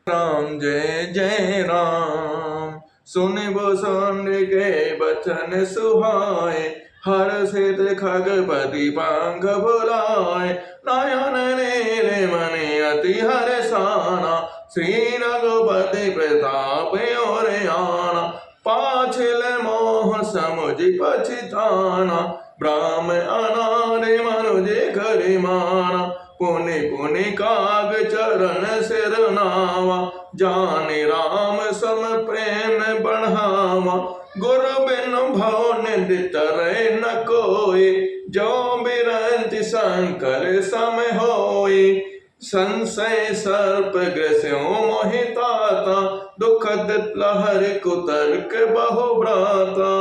राम जय जय राम। सुन सुन के बचन सुहाए, हर सित खगपति पंख बुलाए। नयन नीर मणि अति हर्षाना, श्री रघुपति प्रताप और आना। पाछिल मोह समुझ पछताना, ब्राह्म अनारि मनुज करि माना। पुनि पुनि काग चरण सिर नावा, जानि राम सम प्रेम बढ़ावा। गुरु बिनु भव निधि तरय न कोई, जो बिरंति शंकर सम होई। संशय सर्प ग्रस्यो मोहि ताता, दुखद लहरि कुतर्क बहु भ्राता।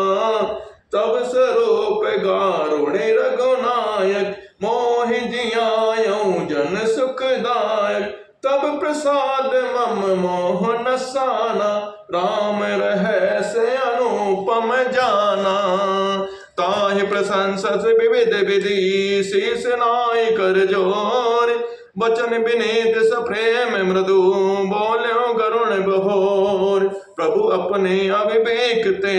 तब स्वरूप गारुणि रघुनायक, मोहि जियायऊ जन सुखदायक। तब प्रसाद मम मोह नसाना, राम रहस्य अनुपम जाना। ताहि प्रशंसस विविध विधि, शीस नाई कर जोर। बचन विनीत सप्रेम मृदु, बोल्यो करुण बहोर। प्रभु अपने अविवेक ते,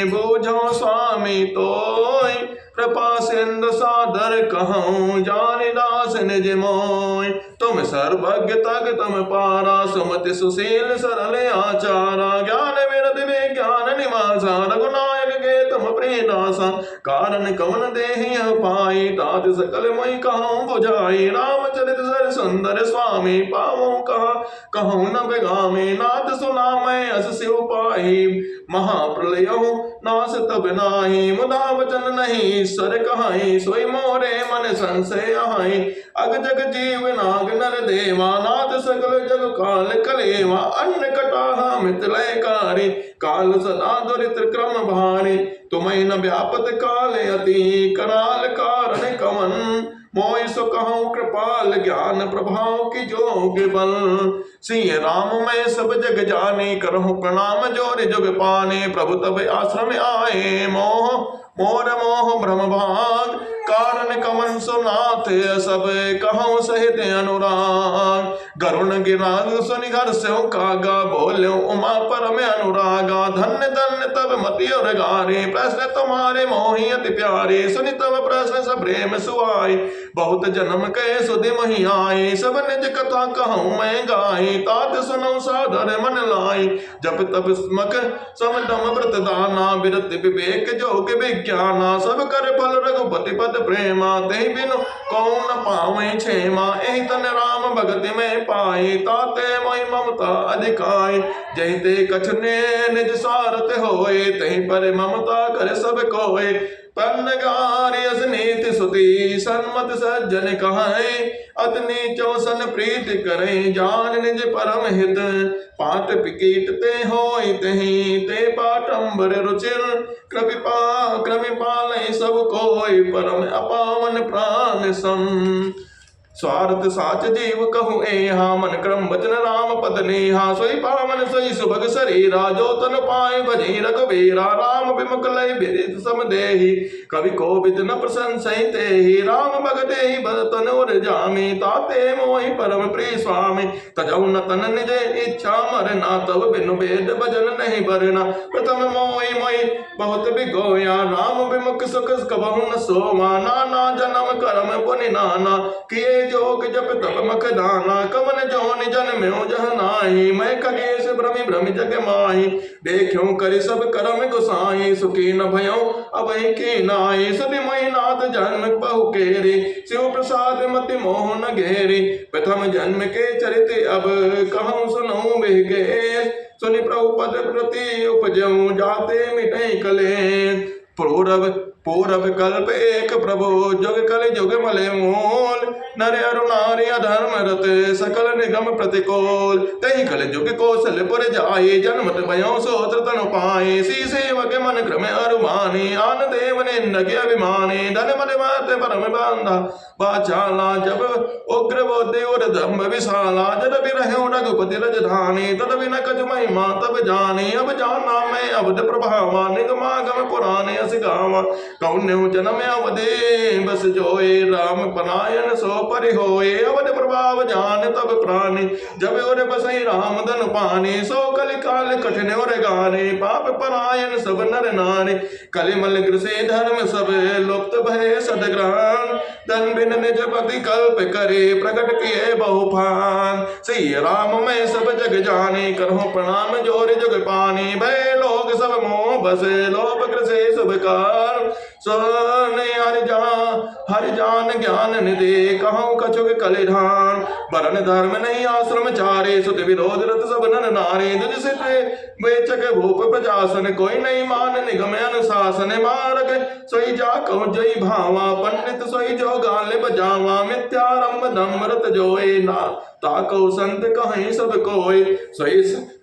बूझो स्वामी तोय। कृपा सिंधु सादर कहूँ, जानि दास निज मोय। तुम सर्वज्ञ तग तुम पारा, सुमति सुशील सरल आचारा। ज्ञान विरधि विज्ञान निवासा, रघुनायक के तुम प्रिय दासा। कारण कवन देहि पाई, तात सकल मोहि कहूँ बुझाई। रामचरित सर सुंदर स्वामी, पावों कहा कहूँ न बेगामी। नाथ सुना मैं अस शिव पाही, महाप्रलय नाश तब नाही। मुदा वचन नहीं ईश्वर कहाई, सोई मोरे मन संशय आहाई। अग जग जीव नाग नर देवा, नाथ सकल जग काल कलेवा। अन्न कटाहा मितलय कारी, काल सदा दुरित क्रम भारी। तुम्हें न व्यापत काल अति, कराल कारण कवन। मोय सो कहूँ कृपाल ज्ञान प्रभाव की जोग बल। सिय राम मैं सब जग जाने, करहूँ प्रणाम जोर जुग पाने। प्रभु तब आश्रम आए, मोर मोह भ्रम भाग। कारण कमन सुनाथ सब, कहूँ सहित अनुराग। गरुण गिराग सुनि हर्षो कागा, बोल्यो उमा परम अनुरागा। धन्य धन्य तब मति और गारे, प्रश्न तुम्हारे मोहि अति प्यारे। सुनि तब प्रश्न सप्रेम सुआई, बहुत जन्म के सुधि मही आए। सब निज कथा कहूँ मैं गाई, तात सुनऊ सादर मन लाई। जब तब स्मक समदम व्रत दाना, विरत विवेक जोग विज्ञाना। सब कर फल रघुपति पद प्रेमा, ते बिनु कौन पावे क्षेमा। एहि तन राम भगति में पाए, ताते मोहि ममता अधिकाई। जहि ते कछने निज सारथ होए, तहि पर ममता कर सब कोय। पन्नगारि अस नीति सुति, सन्मत सज्जन कहाय। अतनी चौसन प्रीत करे, जान निज परम हित। पाट पिकीट ते होय तहि, ते पाटंबर रुचिर। कृपा सब कोय, परम अपावन प्राण सम। स्वार्थ साच जीव कहूँ एहा, मन क्रम वचन राम पद नेहा। सोई पावन सोई सुभग शरीरा, जो तन पाए भजे रघुबीरा। राम विमुख लय बिरिद सम देहि, कवि कोविद न प्रशंसहि तेहि। राम भगतेहि भरतन और जामी, ताते मोहि परम प्रिय स्वामी। तजौ न तन निज इच्छा मरना, तब बिनु वेद भजन नहीं बरना। प्रथम मोहि मोहि बहुत बिगोया, राम विमुख सुख कबहु न सोवा। नाना जन्म कर्म पुनि नाना, किए जोग जप तप मख दाना। कवन जोनि जन्म्यो जह नाहि, मैं खगेश भ्रमि भ्रमि जग माहि। देखियो करि सब करम गोसाई, सुखी न भयौ अभय के नाहि। सुधि मोहि नाथ जन्म बहु केरि, शिव प्रसाद मति मोह न घेरि। प्रथम जन्म के चरित अब, कहूँ सुनऊ बेगे। सुनि प्रभु पद प्रति उपजऊ, जाते मिटै कलेश। पूरब कल्प एक प्रभु, जुग कलि जुग मले मूल। नर अरु नारी अधर्म रत, सकल निगम प्रतिकूल। तहि कलि जुग कौशलपुर जाए, जन्मत भयो सोत्र तनु पाए। सी सेवक मन क्रम अरु माने, आन देव निंदक अभिमाने। धन मद मात परम बांधा, बाचाला जब उग्र बोधि और दम्भ विशाला। जद बिरह्यो रघुपति रजधानी, तद बिन कछु महिमा तब जाने। अब जाना मैं अवध प्रभावा, निगमागम पुराणे अस गावा। कौन्यो जन्म अवधे बस जोए, राम पनायन सो परि होए, अवध प्रभाव जान तब प्राणी, जब और बसई राम धन पाने, सो कलि काल कठिन और गाने, पाप परायण सब नर नारी, कलिमल ग्रसे धर्म सब लुप्त भय सदग्रहण, धन बिन निज पति कल्प करे, प्रकट किए बहुफान, श्री राम मैं सब जग जाने, करहूँ प्रणाम जोर जुग पाने, भय लोग सब मोह बसे, लोभ ग्रसे सब कार, सोने हरि जान ज्ञान निधे, कहूँ कछुक कलिधान, वरण धर्म नहीं आश्रम चारे, सुत विरोध रत सब नर नारे, दुज सित बेचक भूप प्रजासन, कोई नहीं मान निगम अनुशासन, मारक सोई जा कहूँ जय भावा, पंडित सोई जो गाल बजावा, मिथ्यारंभ दम्रत जोए ना, ताको संत कहीं सब कोय,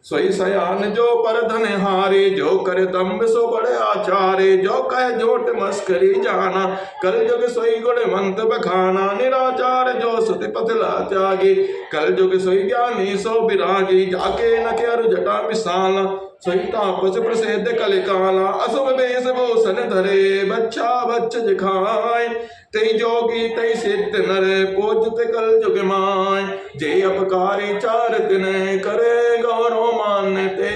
सोई सयान जो पर धन हारे, जो करे दम्भ सो बड़े आचारे, जो कहे जोट मस्करी जाना, कल जुग सोई गुणवंत बखाना, निराचार जो सुति पथला त्यागी, कल जुग सोई ज्ञानी सो विरागी, जाके न क्यारु जटा विशाला, सोई तापस प्रसिद्ध कलिकाला, अशुभ वेश भूषण धरे, बच्चा बच्च खाए, तई जोगी तई सिद्ध नर, पूजत कल जुग माय, जे अपकारी चार दिन करे गौरव मानते,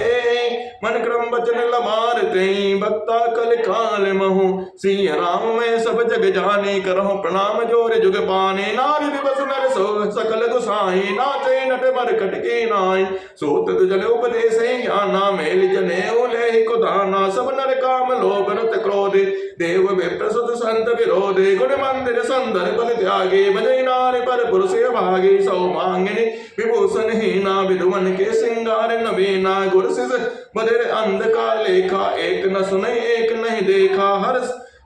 मन क्रम वचन लमारते, भक्ता कल काल महु, श्री राम में सब जग जाने, करहु प्रणाम जोर जुग पाने, नारी दिवस नर सो सकल गुसाई, नाचे नट मरकट के नाई, सोत जन उपदेश ज्ञाना, मेल जने उले को दाना, सब नर काम लोभ रत क्रोध, देव विप्र सुत संत विरोधे, गुण मंदिर सुंदर बल त्यागे, भजै नारी पर पुरुष भागे, सौ मांगने विभूषण हीना, विधुवन के सिंगार नवीना, गुर सिस बधिर अंध का लेखा, एक न सुने एक नहीं देखा,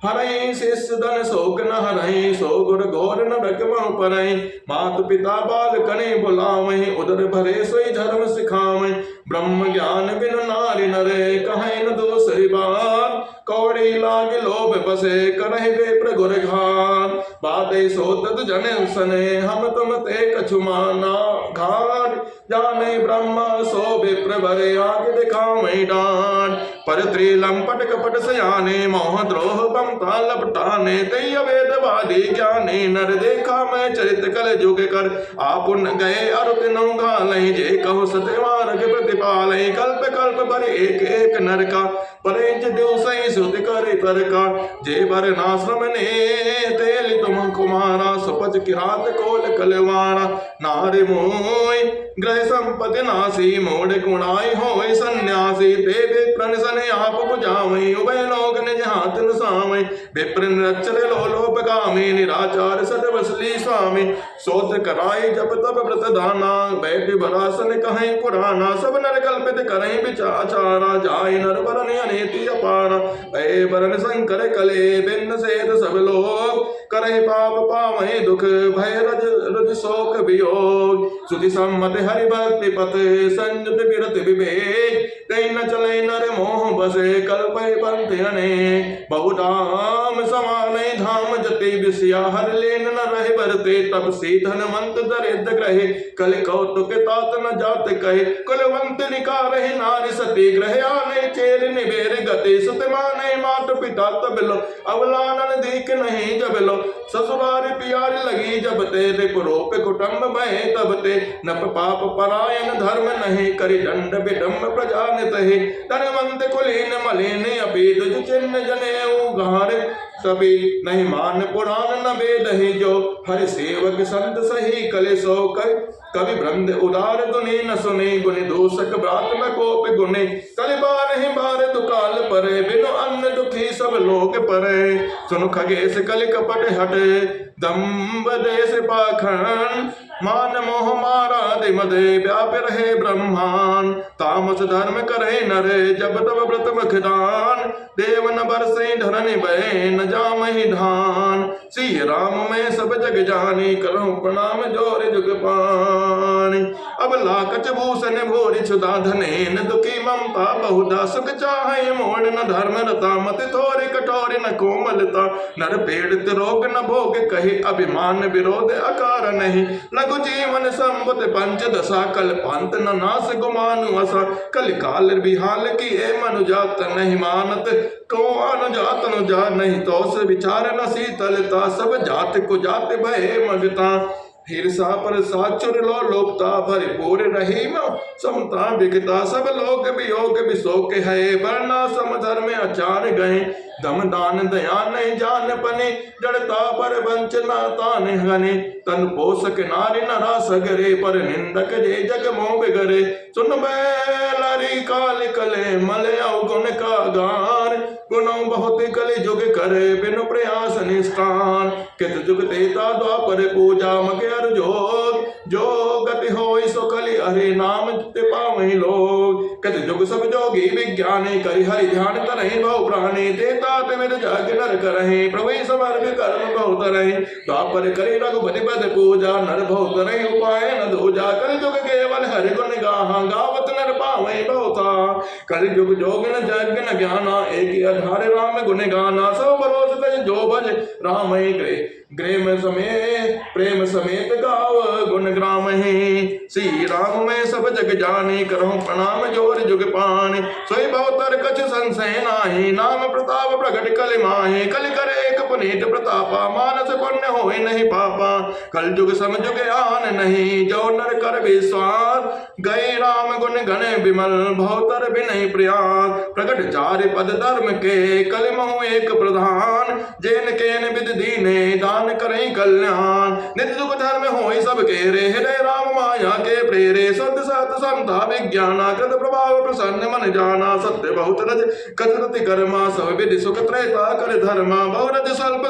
हरई शिष्य धन शोक न हरई, सो गुर घोर न रकमहु परई, मात पिता बाल कने बुलावहि, उदर भरे सोई धर्म सिखावहि, ब्रह्म ज्ञान बिन नारी नरे, कहीं न दूसरी बात, कौड़ी लाग लोभ बसे, करहि विप्र गुर घात, बाते सोतत जन सने, हम तुम ते कछु माना घाट, जाने ब्रह्म सो विप्र भरे, आगे दिखावहि डांट, पर त्रिलंपट कपट सयाने, मोह द्रोह पमता लपटाने, तई अवेदवादी ज्ञानी, नर देखा मैं चरित कल जुग कर, आपुन गए अरुत नौघा लही, जे कहो सत्यवान के प्रतिपालय, कल्प कल्प भर एक एक नर का, परेज दिवसई सुत करे तर का, जे भर नाश्रम ने तेल तुम कुमारा, सुपच किरात कोल कलवारा, नारी मोय ग्रह संपत्ति नासी, मोड़ गुणाई होय सन्यासी, ते प्रण सने आप बुझावई, उभय लोग निज हाथ नुसावई, विप्रन रचल लोलोप गामी, निराचार सद वसली स्वामी, सोत कराई जब तब व्रत दाना, बैठ बरासन कहीं पुराना, सब नर कल्पित करें विचाचारा, जाय नर वरन अनेति अपारा, भय वरन संकर कले, भिन्न सेद सब लोग, करे पाप पावहि दुख, भय रज शोक वियोग, सुधि सम्मत हरि भक्ति पथ, संयुत विरत विवेक, तै न चले नर मोह बसे, कल्पै पंथ अनेक, बहुधाम समाने धाम जति विषया, हर लेन न रहे बरते, तब से धनवंत दरिद्र ग्रहे, कल कौतुक तात न जात कहे, कुलवंत निकारहि नारी सती, ग्रह आने चेर निबेर गति, सुत माने मात पिता तब लो, अवलानन दीक नहीं जब लो, ससुरार प्यार लगी जब ते, रिपुरोप कुटुंब भय तब ते, नप पाप परायण धर्म नहीं, करि दंड विडम्ब प्रजा नितहि, धनवंत कुलीन मलिन अभी, दुज चिन्ह जनेऊ घार, कभी नहीं मान पुराण न वेद ही, जो हरि सेवक संत सही कले सो कवि वृंद उदार दुनि न सुने, गुनि दोषक ब्रात न कोप गुने, कल बार ही बार दुकाल परे, बिनु अन्न दुखी सब लोग परे, सुन खगेश कल कपट हटे, दम्भ देश पाखंड, मान मोह मारा दिमदे, व्याप रहे ब्रह्मांड, तामस धर्म करे नरे, जब तब व्रत मखदान, देव न बरसे धरनि बहे, न जामहि धान, श्री राम मैं सब जग जानी, करूं प्रणाम जोर जुग पानी। अब लाकच भूषण भोरि छुदा धनेन, दुखी ममता बहुधा सुख चाहे मोड़ न धर्म रता, मत थोड़े कठोर न कोमलता, नर पीड़ित रोग न भोग कहे, अभिमान विरोध अकार नहीं, लघु जीवन संबत पंच दशा, कल पंत न नाश गुमानु असा, कल काल बिहाल की ए मनुजात नहीं मानत, को अनुजात अनुजा नहीं, तो से विचार न शीतलता, सब जात को जात भय मगता, हिरसा पर साचुर लो लोकता, भरपूर रही समता विगता, सब लोग वियोग विशोक है, वर्णा समधर्म आचार गए, दम दान दया नहीं जान पने, जड़ता पर वंचना तान हने, तन पोषक नारी नरा सगरे, पर निंदक जे जग मोह बिगरे, सुन बैलारी काल कले मले अवगुण का गान, गुणों बहुत कलि जुग करे, बिनु प्रयास निष्ठान, कित जुग देता द्वापर पूजा, मगे जोग जो गति होई सो कलि हरि नाम ते पावहि लोग, कत जुग सब जोगी विज्ञानी, करि हरि ध्यान करहि बहु प्राणी, देता ते मेरे जग नर करहि, प्रभु समर्ग कर्म बहुत रहि, द्वापर करि रघुपति पद पूजा, नर बहुत रहि उपाय न दूजा, कलि जुग केवल हरि गुण गाहा, गावत नर पावहि बहुता, कलि जुग जोग न जग न ज्ञाना, एक आधार राम गुण गाना, सब बरोस तज जो भज राम प्रेम समेत गाव गुण ग्राम है, श्री राम में सब जग जानी, करहु प्रणाम जोर जुग पानी, सोई बहुतर कछ संशय नाही, नाम प्रताप प्रगट कलि माही, कलि करे एक पुनीत प्रतापा, मानस पुण्य होय नहीं पापा, कल जुग सम जुग आन नहीं, जो नर कर विश्वास, गए राम गुण गण विमल, बहुतर भी नहीं प्रयास, प्रगट चार पद धर्म के, कलि महु एक प्रधान, जेन केन विद दीने दान करें कल्याण, नित्य दुख धर्म होई सब केरे, हृदय राम माया के प्रेरे, शुद्ध सत समता विज्ञाना, कृत प्रभाव प्रसन्न मन जाना, सत्य बहुत रज कथरति कर्मा, सब विधि सुख त्रेता कर धर्मा, बहुरज स्वल्प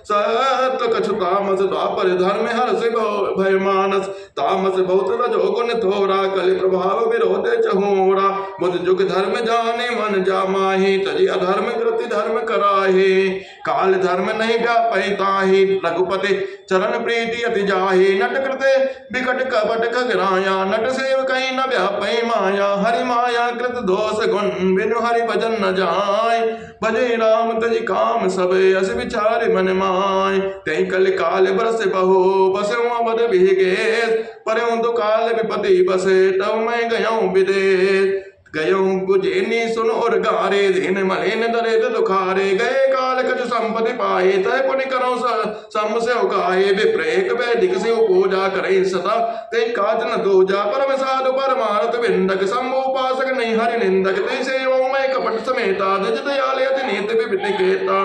सत्य कछु तामस, द्वापर धर्म हर से भय मानस, तामस बहुत रजो गुण थोरा, कलि प्रभाव विरोध चहोरा, बुध जुग धर्म जाने मन जामाहि, तजी अधर्म कृति धर्म कराहे, काल धर्म नहीं व्यापै ताहि, रघुपति चरण प्रीति अति जाहि, नट कृते विकट कपट खगराया, नट सेव कहीं न व्यापै माया, हरि माया कृत दोष गुण, बिनु हरि भजन न जाय, भजे राम तज काम सब, अस विचार मन माय, तै कल काल बरस बहु, बसऊँ अवध विगेश, परऊँ दुकाल विपति बसे, तब मैं गयाऊँ विदेश, गयों गुजेनी सुन और गारे, दीन मलिन दरिद दुखारे, गए काल कछ संपत्ति पाए, तय पुण्य करो सम से उगाए, विप्रेक वैदिक से पूजा करे सदा, ते काज न दूजा, परम साधु परमार्थ विंदक, शंभु उपासक नहीं हरि निंदक, ते सेवों में कपट समेता, निज दयाल अति नीत विपित केता,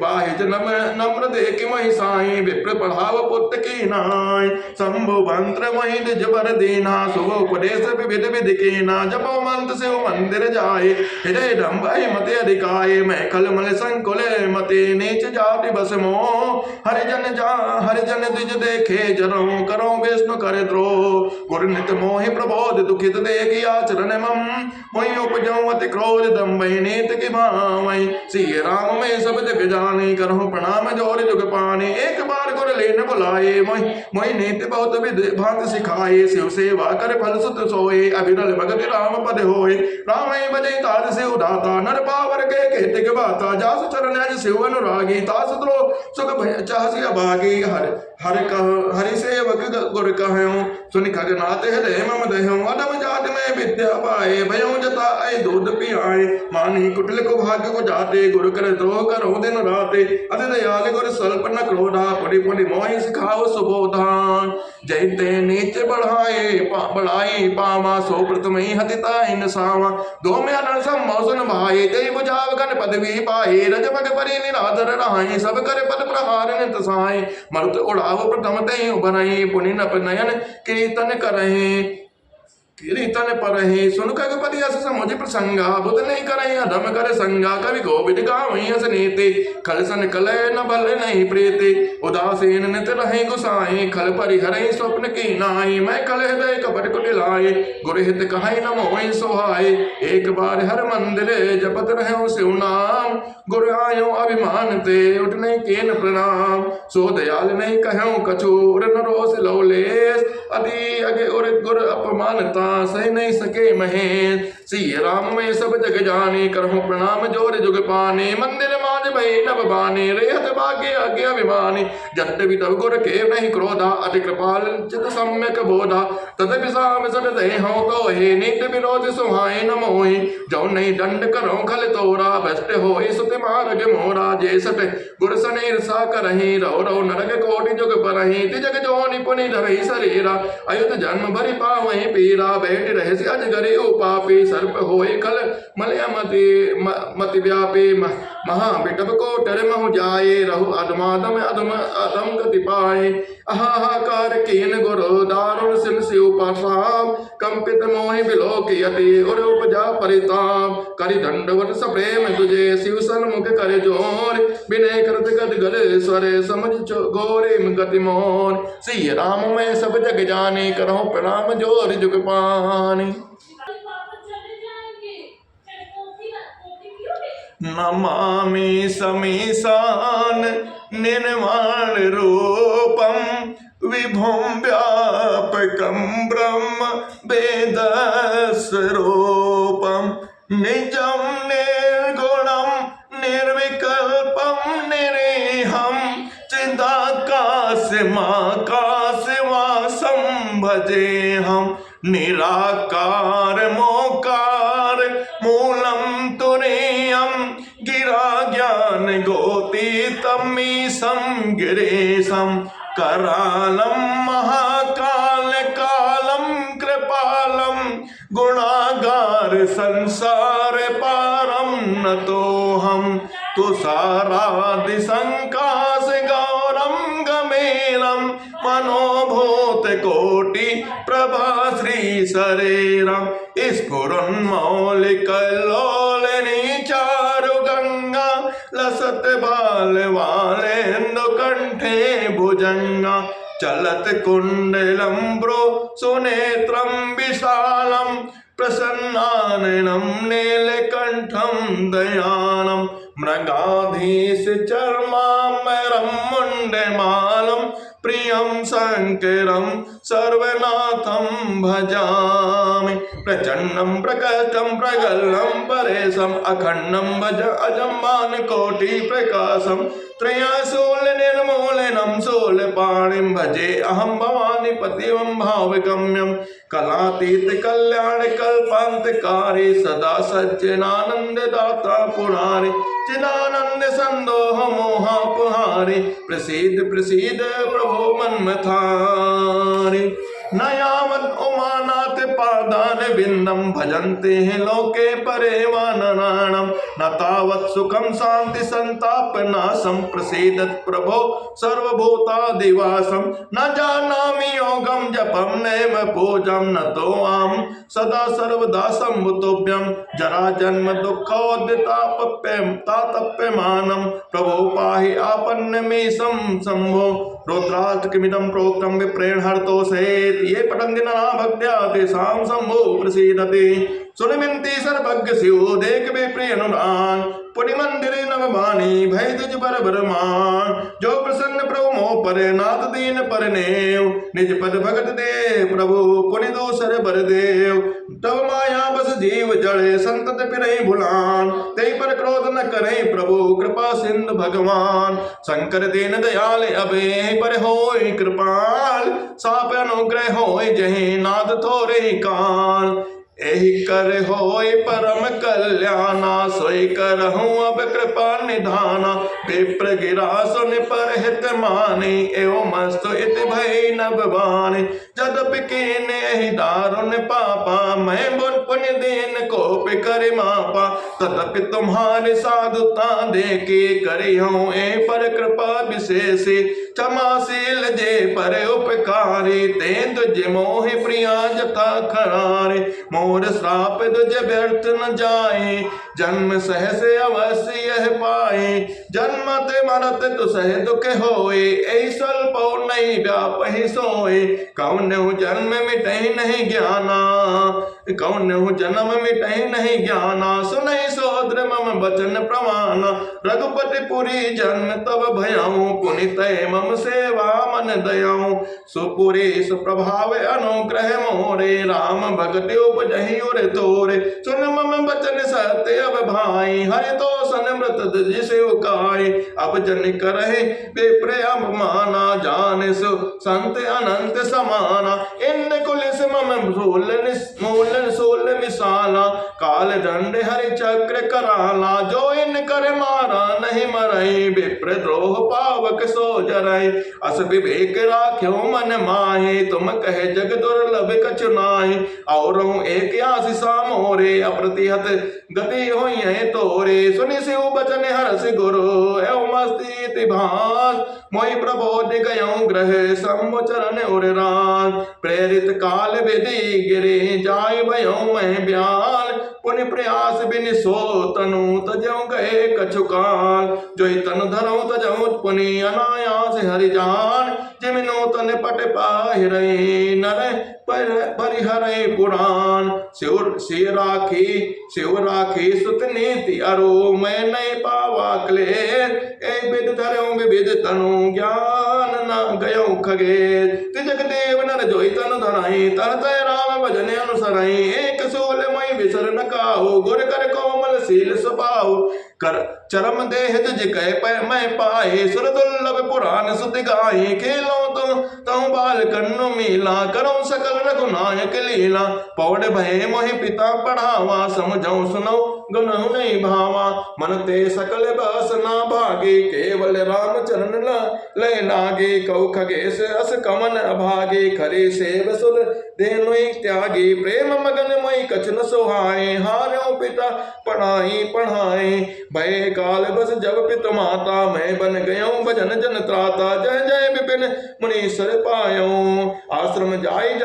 बाहिज नम्र देख महि साई, विप्र पढ़ाव पुत्र की नाय, शंभु मंत्र महि निज बर दीना, शुभ उपदेश विविध विधि कीना, जपो मंत्र से मंदिर जाए, हृदय डम्बय मते अधिकाय, मैं कलमल संकुल मते, नीच जाति बस मोह, हरिजन द्विज देखे जरो, करो विष्णु कर द्रोह, गुर नित मोहि प्रबोध दुखित देखि आचरण मम, मोहि उपजऊँ अति क्रोध दम्भय नीत की भावै, श्री राम में सब जग जानी, करहु प्रणाम जोर जुग पानी, एक बार गुर लेन बुलाए, मोहि नीति बहुत विधि भांति सिखाए, शिव सेवा कर फल सुत सोए, अभिरल भगति राम पद होए, राम बजे ताज से उदाता, नर पावर के कहते के बाता, जास चरण अज शिव अनुरागी, तास द्रो सुख भय चाहसी अभागी, हरि सेवक गुर कहूँ, सुन खगनाथ हृदय मम दहूँ, अदम जात में विद्या पाए, भयों जता आई दूध पियाए, मानी कुटिल को भाग्य को जाते, गुरु कर द्रोह करो दिन राते, अति दयाल गुर स्वल्प न क्रोधा, पुनि पुनि मोहि सिखाओ सुबोधा, जैते नीचे बढ़ाई पावा, सो प्रथम ही हतिता इन सावा, दो में अनर सम्मोसन भाई, जय बुझाव गण पदवी पाए, रजमग परि निराधर रहाई, सब कर पद प्रहार नित साई, मरुत उड़ाव प्रथम तय उभरई, पुनि नप नयन कीर्तन करहि, कीर्तन परहि सुन खगपति अस समुझ प्रसंगा बुध नहीं करहि अधम कर संगा कवि गोविद गावहि हस नीति खल सन कलय न बल नहीं प्रीति उदासीन नित रहे गुसाई खल परिहरहि स्वप्न की नाई मैं खल हृदय कपट कुटिलाए गुरु हित कहै न मोहि सोहाय एक बार हर मंदिर जपत रहो शिव नाम गुरु आयो अभिमान ते उठ नहीं केन प्रणाम सो दयाल नहीं कहूँ कछूर न रोस लौलेस अति अगे उर गुर अपमानता सह नहीं सके महेश सिय राम में सब जग जाने करहु प्रणाम जोर जुग पाने मंदिर माज भई नभ बाने रेहत भाग्य आगे अभिमानी जट भी तब गुर के नहीं क्रोधा अति कृपाल चित सम्यक बोधा तदपि साम सट दे हो तो हे नीत विरोध सुहाय न मोहि जो नहीं दंड करो खल तोरा भ्रष्ट होय सुत मार्ग मोरा जे सट गुर सने ईर्षा करहि रहो रहो नरक कोटि जुग परहि तिजग जोनि पुनि धरहि शरीरा अयुत जन्म भरि पावहि पीरा बैठ रहसि अजगरि उपापी सर्प होय खल मलय मति व्यापी महा विटप कोटर महु जाए रहु अधमादम अधम अधम गति पाए अहाहाकार कीन गुरु दारुण सिन शिव पासाम कंपित मोहि विलोकयति उर उपजा परिताप करि दंडवत सप्रेम तुझे शिव सन्मुख कर जोर विनय करत गद गल स्वर समझ गोरे गति मोर सिय राम में सब जग जाने करहु प्रणाम जोर जुग पानी नमामि समीसान निर्वाण रूपम विभुं व्यापकं ब्रह्म वेद स्वरूपम निजं निर्गुणं निर्विकल्पं निरीहं चिदाकाशमाकाशवासं भजेऽहं निराकार मोकार मूलं तुरीयं गिरा ज्ञान गोतीतमीशं गिरीशं करालं महाकाल कालं कृपालं गुणागार संसार पारं नतोऽहं तुषारादि संकाश गौरं गमेरं मनोभूत कोटि प्रभा श्री शरीरं स्फुरन्मौलिक लोलनी चारु गंगा लसत बाल वालेन्दु कंठे भुजंगा चलत कुंडलं ब्रो सुनेत्रं विशालं प्रसन्नाननं नीलकंठं दयानं मृगाधीश चर्माम्बरं मुण्डमालं प्रियं शंकरं सर्वनाथं भजामि प्रचंडं प्रकटं प्रगल्भं परेशं अखंडं भज अजम्बान कोटि प्रकाशं त्रयशूल निर्मूलनं शूलपाणिं भजे अहं भवानी पतिवं भावगम्यं कलातीत कल्याण कल्पांतकारी सदा सच्चिदानंद दाता पुरारी चिदानंद संदोह मोहापहारी प्रसीद प्रसीद प्रभो मन्मथारी नयावत उमानाथ पादान बिंदम भजन्ते हैं लोके परे वानराणम न तावत् सुखम शांति संताप नाशम प्रसीदत प्रभो सर्वभूतादिवासम न जानामि योगम जपम नैव पूजम न तो आम सदा सर्वदा संभुतोभ्यम जरा जन्म दुःखोदितापप्यमानम प्रभो पाहि आपन्नमेशं शंभो रुद्राष्टकमिदं प्रोक्तं विप्रेण हरतो सहेत ये पठन्ति नरा भक्त्या तेषां शंभो प्रसीदति सुनिमिन्ति सर्वज्ञ शिव देख विप्रिय अनुराग पुनि मंदिरे नवबानी भय तुझ पर बरमान जो प्रसन्न प्रभु मोह पर नाथ दीन पर नेव निज पद भगत दे प्रभु पुनि दूसर बर देव तब माया बस जीव जड़े संतत फिरहि भुलान ते पर क्रोध न करे प्रभु कृपा सिंधु भगवान शंकर दीन दयाल अबे पर होय कृपाल साप अनुग्रह होय जहि नाथ थोरे काल एहि कर होय परम कल्याणा सोई करहूँ अब कृपा निधाना विप्र गिरा सुन पर हित माने एवं मस्त इत भय नभ बाने जदपि कीन एहि दारुण पापा मैं बुन पुण्य दीन कोप कर मापा तदपि तुम्हारी साधुता देखे करी हूँ ए पर कृपा विशेष क्षमाशील जे पर उपकारी ते तुझ मोहि प्रिया जथा खरारे मोर श्राप तुझ व्यर्थ न जाए जन्म सहस अवश्य यह पाए जन्मत मरत तु सह दुख होए ऐ स्वल्पो नहीं व्यापहि सोए कौन जन्म मिटहि नहीं ज्ञाना कौन जन्म मिटहि नहीं ज्ञाना सुनहि सोदर मम बचन प्रमाण रघुपति पुरी जन्म तब भयऊ पुनित मम सेवा मन दयाऊ सुपुरी सुप्रभाव अनुग्रह मोरे राम भगति उपजहि उर तोरे सुन मम बचन सत्य अब भाई हरि तो सन मृत जिसे उकाय अब जन करहे विप्रयम माना जान सु संत अनंत समाना इन कुलिस मम मूलन सोल विशाला काल दंड हरि चक्र कराला जो इन कर मारा नहीं मरई विप्र द्रोह पावक सो जरई अस विवेक राख्यो मन माहे तुम कहे जग दुर्लभ कछु नाहि और एक आशीषा मोरे अप्रतिहत गति होई है तोरे सुनि शिव बचन हरसि गुरु एवं मस्ती भास मोहि प्रबोध गयऊं ग्रह शंभु चरण उर राज प्रेरित काल विधि गिरे जाय भयऊं मैं ब्याल पुनि प्रयास बिन सो तनु तजऊं गए कछु काल जोई तनु धरऊं तजऊं पुनि अनायास हरि जान जिमिनो तन पट पाहिरई नर परिहरई पुराण शिव राखी सुत नीति अरो मैं नहीं पावा क्लेर एक विद धरऊं विविध तनु ज्ञान न गयऊं खगे तिजक देव नर जोई तनु धराई तरत राम भजन अनुसराई एक सोल मई विसर न काहू गुर कर कोमल सील स्वभाव कर चरम देह तुझ कह मैं पाए सुर दुर्लभ पुराण सुत गाए खेलो तुम बाल कन्नु मीला करो सकल रघुनायक लीला पौड़ भय मोहि पिता पढ़ावा समझऊ सुनो गुनहु नहीं भावा मन ते सकल बस ना भागे केवल राम चरण लय लागे कौ खगेश अस कमन अभागे खरे सेव सुर देनु त्यागी प्रेम मगन मई कछ न सोहाए हार्यो पिता पढ़ाई भय काल बस जब पित माता मैं बन गयऊं भजन जन त्राता जय जय विपिन मुनीश्वर पायऊं आश्रम जाय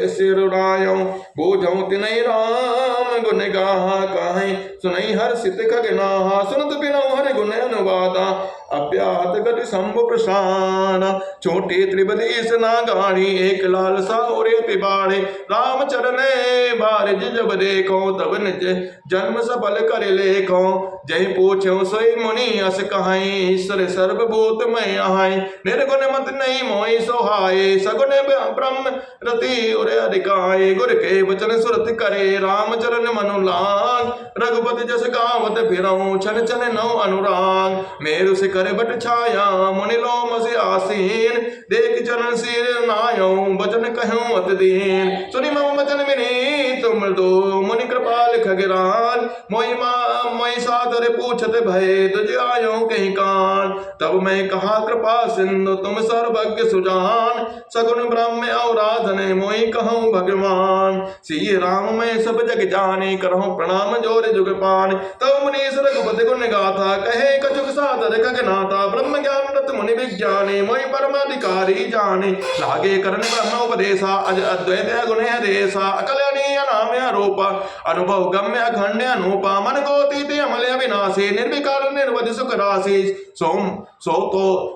सिरुरायऊं बोझऊं तिनहि राम गुण गाहा काहे सुनई हर सित खगनाहा सुनत बिनऊ हरि गुण अनुवादा अव्यात गति शंभु प्रसाद छोटे त्रिपदेश नागाड़ी एक लाल साओरे तिबाड़े राम चरणे बारिज जब देखो तब निज जन्म सफल कर लेखो जय पूछो सोई मुनि अस कहाई ईश्वर सर्वभूत में आहाय निर्गुण मत नहीं मोहि सोहाय सगुण ब्रह्म रति उरे अधिकाय गुर के वचन सुरत करे राम चरण मनु लाग रघुपति जस गावत फिरऊं छन छन नौ अनुराग मेरु से करे बट छाया मुनि लोम से आसीन देख चरण सिर नायऊं वचन कहूं अत दीन सुनि मम वचन विनीत मृदु मुनि कृपाल खगरान मोहि सादर पूछत भय तुझ आयो कहीं कान तब मैं कहा कृपा सिंधु तुम सर्वज्ञ सुजान सगुण ब्रह्म औराधन मोहि कहूं भगवान श्री राम मैं सब जग जाने करहूं प्रणाम जोर जुग पान तब मुनीश रघुपति गुण गाथा कहे कछुक सादर खगनाथा ब्रह्म ज्ञान रत मुनि विज्ञानी मोहि परमाधिकारी जाने लागे करण ब्रह्म उपदेशा अज अद्वैत गुण देशा अकलनीय नाम रूपा अनुभव गम्य अखंड अनुपा मन गोती अमल अविनाशी निर्विकार निर्वधि सुख राशि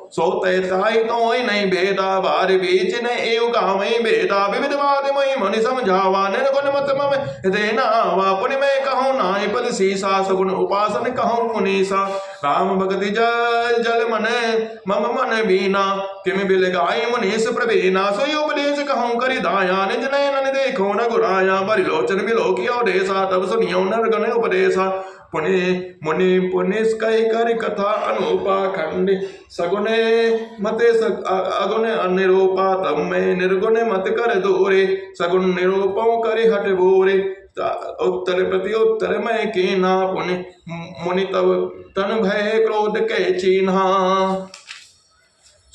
सोते तो नहीं भेदा बार बीच न एव गावई भेदा विविध बात मोहि मुनि समझावा निर्गुण मत मम देना आवा पुनि मैं कहूँ नाहि पद सीसा सगुण उपासन कहूँ मुनीसा राम भगति जल जल मन मम मन बीना किम बिल गाय मुनीस प्रवीणा सोई उपदेश कहूँ करि दाया निज नयन देखो न गुराया बरि लोचन बिलो कियो देसा तब सुनियो नरगुण उपदेशा मुनि पुनिस कही कर कथा अनुपा खंड सगुने मते अगुण अनिरूपा तब मैं निर्गुण मत कर दूरे सगुण निरूपो करि हट भूरे उत्तर प्रति उत्तर मैं कीना मुनि तब तन भय क्रोध के चीन्हा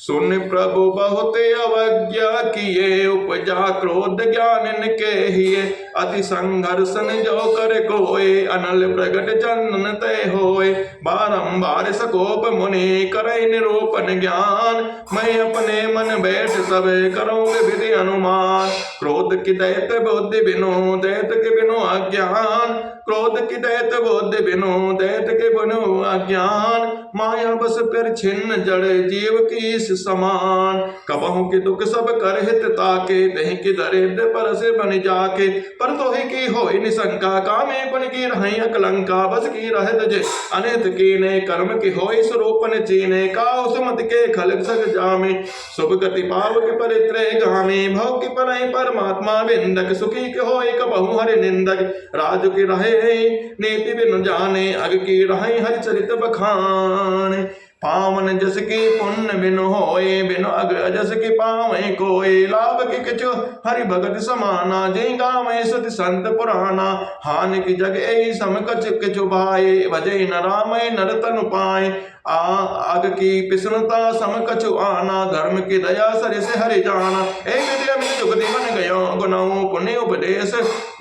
सुन प्रभु बहुत अवज्ञा किए, उपजा क्रोध ज्ञान इनके हिए। अति संघर्षण जो कर कोय, अनल प्रगट चंदन तय होय। बारंबार सकोप मुनि करे निरूपण ज्ञान, मैं अपने मन बैठ सब करूँ विधि अनुमान। क्रोध की दैत बुद्धि बिनु, दैत के बिनु अज्ञान। क्रोध की दैत बुद्धि बिनु, दैत के बिनु अज्ञान। माया बस पर छिन्न जड़ जीव की समान। कबहु के दुख सब कर हित ताके, दही की दरिद्र पर से बन जाके। पर तोहि की होई निशंका, कामे पुन की रही अकलंका। बस की रहत जे अनित कीने, कर्म की होई स्वरूपन चीने। काउ सुमति के खलक सक जामे, शुभ गति पाव के परित्रे गामे। भव की परई परमात्मा बिंदक, सुखी के होई कबहु हरि निंदक। राज की रहे नीति बिनु जाने, अग की रहे हरि चरित बखान। पावन जस की पुण्य बिनु होए, बिनु अग अजस की पावै कोय। लाभ की किछु हरि भगत समाना, जय गावै सुति संत पुराना। हानि की जग ऐ सम कछ किछु भाए, भजै न रामै नर तनु पाए। आग की पिसनता सम कछु आना, धर्म की दया सर से हरि जाना। एक विद्या में जुगति बन गयो, गुणऊ पुण्य उपदेश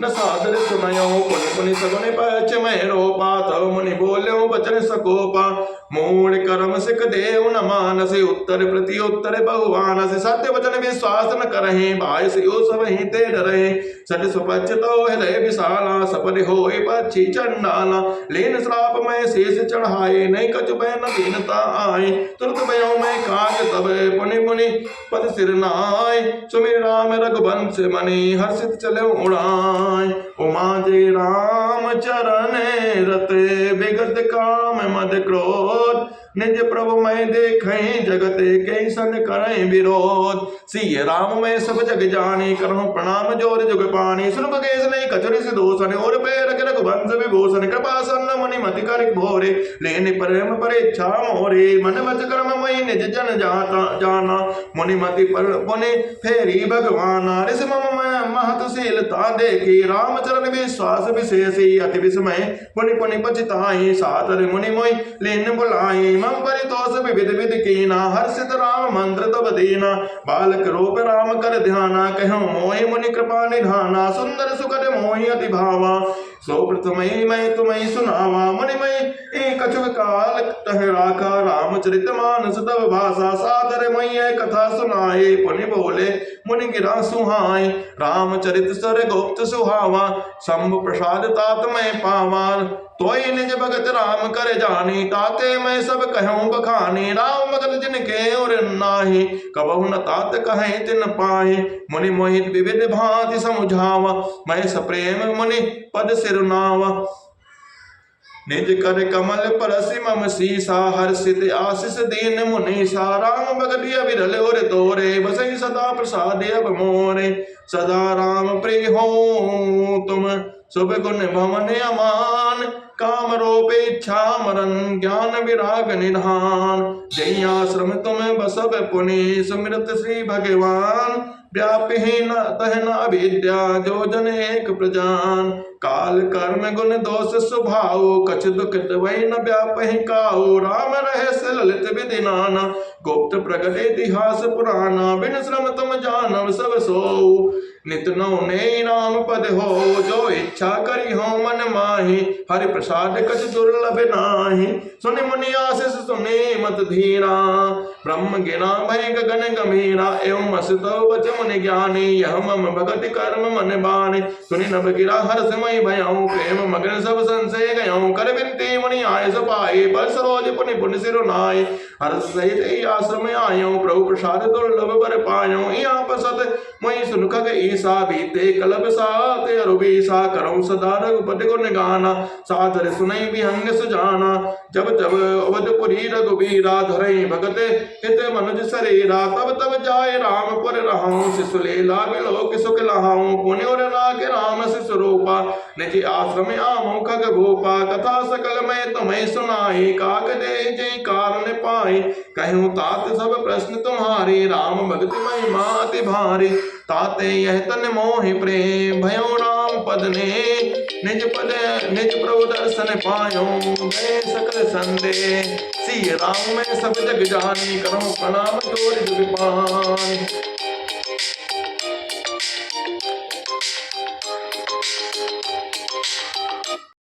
न सादर सुनयो। पुनि पुनि सगुनि पछ मैं रोपा, तव मुनि बोल्यो बचन सकोपा। मूल कर्म सिख देव न मानस, उत्तर प्रति उत्तर बहुवानस। सत्य वचन विश्वास न करहि, भाई सियो सब ही ते डरहि। सट सुपच्छ तो हृदय विशाला, सपन होय पक्षी चंडाला। लेन श्राप मैं शेष चढ़ाए, नहीं कछु बैन दीनता आए। तुरत भयो मैं काज तब, पुनि मुनि पद सिर नाय। सुमिर राम रघुवंश मनि, हर्षित चले उड़ाय। उमा जय राम चरण रते, विगत काम मद क्रोध। निज प्रभु मैं देखें, जगत के सन करें विरोध। सिय राम मैं सब जग जानी, करहूँ प्रणाम जोर जुग पानी। सुन बगेश नहीं कचरी से दोषण, और पैर रघुवंश विभूषण। कृपा सन्न मुनि मति कर भोरे, लेनि प्रेम परीक्षा मोरे। मन वच कर्म मई निज जन जाना, मुनि मति पर पुनि फेरी भगवाना। ऋषि मम महतशीलता देखी, रामचरण विश्वास विशेषी। अति विस्मय पुनि पुनि पछताई, सादर मुनि मोहि लेन बुलाई। मम परितोष विविध विधि कीना, हर्षित राम मंत्र तब दीना। बालक रूप राम कर ध्याना, कहूँ मोहि मुनि कृपा निधाना। सुंदर सुखद मोहि अति भावा, सो प्रथमहि मैं तुम्हें सुनावा। मुनि मैं एक कछुक काल तह राखा, रामचरित मानस तब भाषा। सादर मैं कथा सुनाए, पुनि बोले मुनि गिरा सुहाए। रामचरित सर गुप्त सुहावा, शंभु प्रसाद तात मैं पावा। तोय निज भगत राम कर जानी, ताते मैं सब कहूँ बखानी। राम भगत जिनके और नाही, कबहु न तात कहे तिन पाए। मुनि मोहित विविध भांति समुझावा, मैं सप्रेम मुनि पद सिरनावा। निज कर कमल परसि मम सीसा, हर्षित आशीष दीन मुनीसा। राम भगत विरल और तोरे, बसई सदा प्रसाद अब मोरे। सदा राम प्रिय हो तुम, शुभ गुण भवन अमान। काम रूप इच्छा मरण, ज्ञान विराग निधान। जय आश्रम तुम बसब पुनि, सुमिरत श्री भगवान। व्यापी न तह न अविद्या, जो जन एक प्रजान। काल कर्म गुण दोष स्वभाव, कछ दुख वही न व्यापहि काऊ। राम रहस्य ललित विधि नाना, गुप्त प्रगट इतिहास पुराना। बिन श्रम तुम जानव सब सोऊ, नित नौ ने राम पद हो। जो इच्छा करी हो मन माही, हरि प्रसाद कछ दुर्लभ नाही। सुनि मुनि आशीष सुनि मत धीरा, ब्रह्म गिरा भय गगन गंभीरा। एवं असतो बच मुनि ज्ञानी, यह मम भगति कर्म मन बानी। सुनि नभ गिरा हर्ष मई भयऊ, प्रेम मगन सब संशय गयऊ। कर बिनती मुनि आय सपाई, पर सरोज पुनि पुनि सिरुनाई। हर्ष सहित आश्रम आयो, प्रभु प्रसाद दुर्लभ बर पायो। यहाँ पसत मई सुन खग ईसा, बीते कलब सात अरुबीसा। करऊँ सदा रघुपति गुण गाना, सादर सुनई विहंग सुजाना। जब तब अवधपुरी रघुबीरा, धरई भगत हित मनुज शरीरा। तब तब जाय रामपुर रहूं, शिशु लीला बिलोक सुख लहाऊं। पुण्य और राग राम शिशु रूपा, निज आश्रम आमो खग भूपा। कथा सकल मैं तुम्हें सुनाई, काक दे जय कारण पाई। कहूँ तात सब प्रश्न तुम्हारे, राम भगति महिमा अति भारी। ताते यह तन मोहि प्रेम, भयो राम पद ने निज पद निज प्रभु दर्शन पायो, गए सकल संदेह। सिय राम में सब जग जानी, करो प्रणाम जोड़ जुग पान।